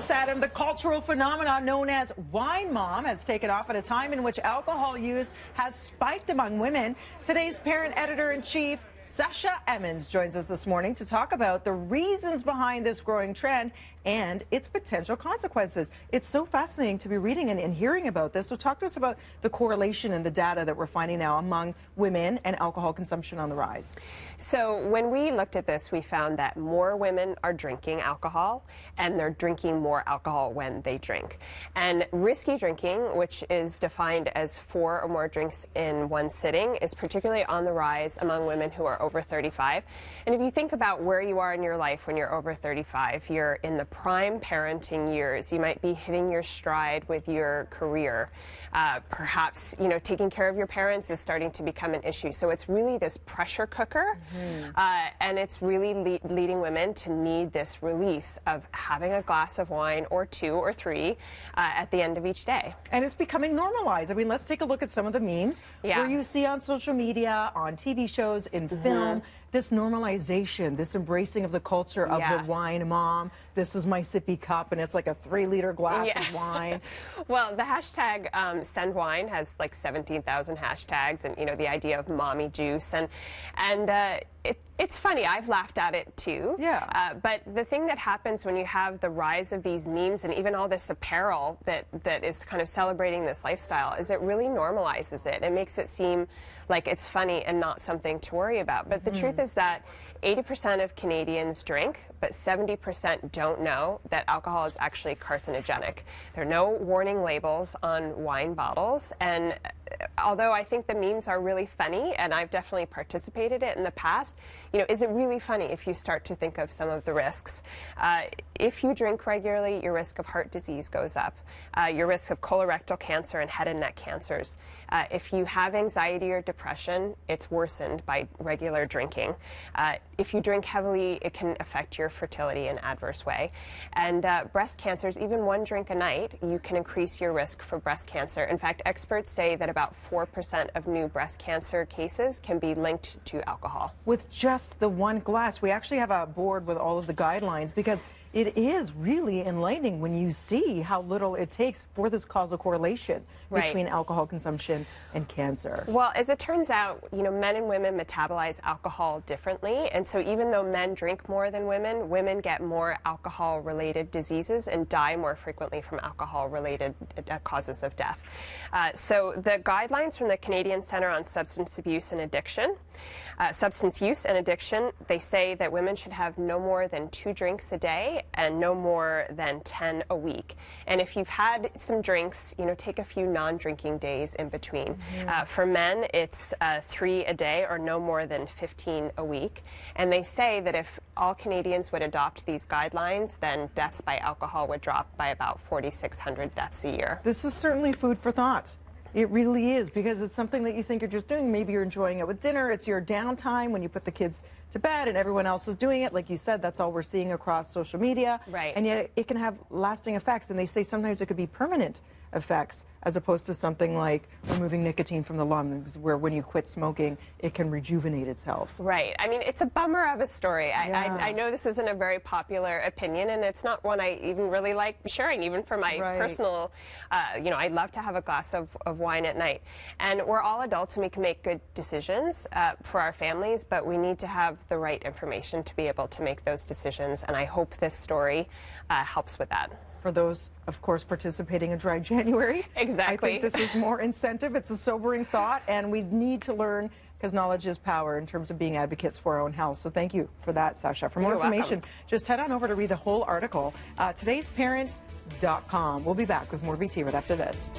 Thanks, Adam. The cultural phenomenon known as wine mom has taken off at a time in which alcohol use has spiked among women. Today's parent editor-in-chief, Sasha Emmons, joins us this morning to talk about the reasons behind this growing trend and its potential consequences. It's so fascinating to be reading and hearing about this. So talk to us about the correlation and the data that we're finding now among women and alcohol consumption on the rise. So when we looked at this, we found that more women are drinking alcohol, and they're drinking more alcohol when they drink. And risky drinking, which is defined as 4 or more drinks in one sitting, is particularly on the rise among women who are over 35. And if you think about where you are in your life when you're over 35, you're in the prime parenting years. You might be hitting your stride with your career. Perhaps, taking care of your parents is starting to become an issue. So it's really this pressure cooker, and it's really leading women to need this release of having a glass of wine or 2 or 3 at the end of each day. And it's becoming normalized. I mean, let's take a look at some of the memes where you see on social media, on TV shows, in film, this normalization, this embracing of the culture of the wine mom. This is my sippy cup, and it's like a 3-liter glass of wine. Well, the hashtag send wine has like 17,000 hashtags, and the idea of mommy juice, and it's funny. I've laughed at it too. But the thing that happens when you have the rise of these memes and even all this apparel that is kind of celebrating this lifestyle is it really normalizes it. It makes it seem like it's funny and not something to worry about. But the truth is that 80% of Canadians drink, but 70% don't know that alcohol is actually carcinogenic. There are no warning labels on wine bottles, and although I think the memes are really funny, and I've definitely participated in the past, is it really funny if you start to think of some of the risks? If you drink regularly, your risk of heart disease goes up. Your risk of colorectal cancer and head and neck cancers. If you have anxiety or depression, it's worsened by regular drinking. If you drink heavily, it can affect your fertility in an adverse way. And breast cancers, even 1 drink a night, you can increase your risk for breast cancer. In fact, experts say that about 4% of new breast cancer cases can be linked to alcohol. With just the 1 glass, we actually have a board with all of the guidelines, because it is really enlightening when you see how little it takes for this causal correlation between alcohol consumption and cancer. Well, as it turns out, men and women metabolize alcohol differently, and so even though men drink more than women, women get more alcohol-related diseases and die more frequently from alcohol-related causes of death. So the guidelines from the Canadian Centre on Substance Use and Addiction, they say that women should have no more than 2 drinks a day and no more than 10 a week. And if you've had some drinks, take a few non-drinking days in between. For men, it's 3 a day or no more than 15 a week. And they say that if all Canadians would adopt these guidelines, then deaths by alcohol would drop by about 4,600 deaths a year. This is certainly food for thought. It really is, because it's something that you think you're just doing. Maybe you're enjoying it with dinner. It's your downtime when you put the kids to bed and everyone else is doing it. Like you said, that's all we're seeing across social media. And yet it can have lasting effects. And they say sometimes it could be permanent effects, as opposed to something like removing nicotine from the lungs, where when you quit smoking, it can rejuvenate itself. Right. I mean, it's a bummer of a story. I know this isn't a very popular opinion, and it's not one I even really like sharing, even for my personal, I love to have a glass of wine at night. And we're all adults, and we can make good decisions for our families, but we need to have the right information to be able to make those decisions, and I hope this story helps with that. For those, of course, participating in Dry January. Exactly. I think this is more incentive. It's a sobering thought, and we need to learn, because knowledge is power in terms of being advocates for our own health. So thank you for that, Sasha. For more information, just head on over to read the whole article, todaysparent.com. We'll be back with more BT right after this.